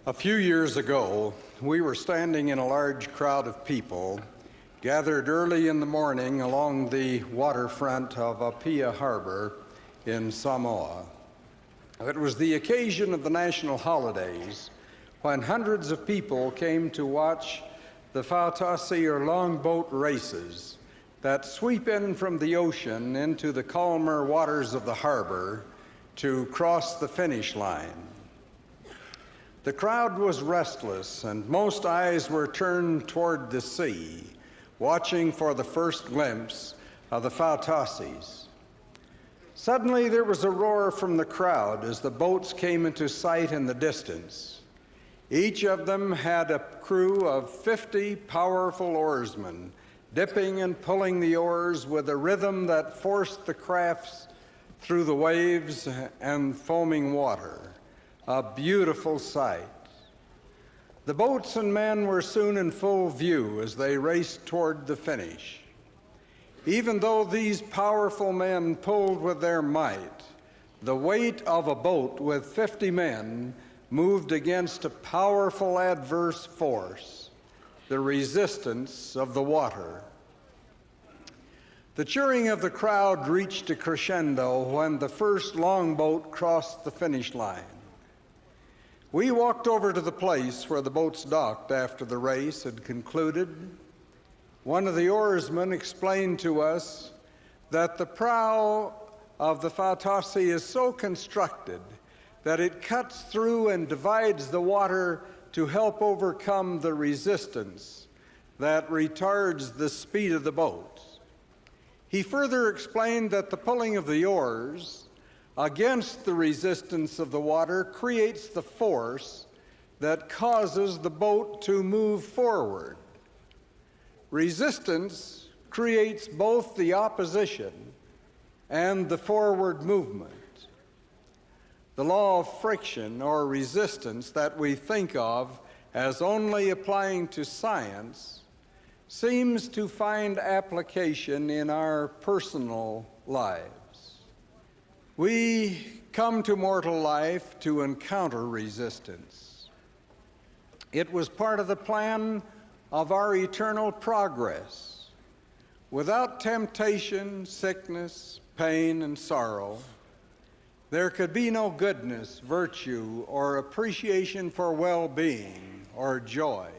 A few years ago, we were standing in a large crowd of people gathered early in the morning along the waterfront of Apia Harbor in Samoa. It was the occasion of the national holidays when hundreds of people came to watch the fautasi or longboat races that sweep in from the ocean into the calmer waters of the harbor to cross the finish line. The crowd was restless, and most eyes were turned toward the sea, watching for the first glimpse of the fautasis. Suddenly there was a roar from the crowd as the boats came into sight in the distance. Each of them had a crew of 50 powerful oarsmen, dipping and pulling the oars with a rhythm that forced the crafts through the waves and foaming water. A beautiful sight. The boats and men were soon in full view as they raced toward the finish. Even though these powerful men pulled with their might, the weight of a boat with 50 men moved against a powerful adverse force, the resistance of the water. The cheering of the crowd reached a crescendo when the first longboat crossed the finish line. We walked over to the place where the boats docked after the race had concluded. One of the oarsmen explained to us that the prow of the fautasi is so constructed that it cuts through and divides the water to help overcome the resistance that retards the speed of the boat. He further explained that the pulling of the oars against the resistance of the water creates the force that causes the boat to move forward. Resistance creates both the opposition and the forward movement. The law of friction or resistance that we think of as only applying to science seems to find application in our personal lives. We come to mortal life to encounter resistance. It was part of the plan of our eternal progress. Without temptation, sickness, pain, and sorrow, there could be no goodness, virtue, or appreciation for well-being or joy.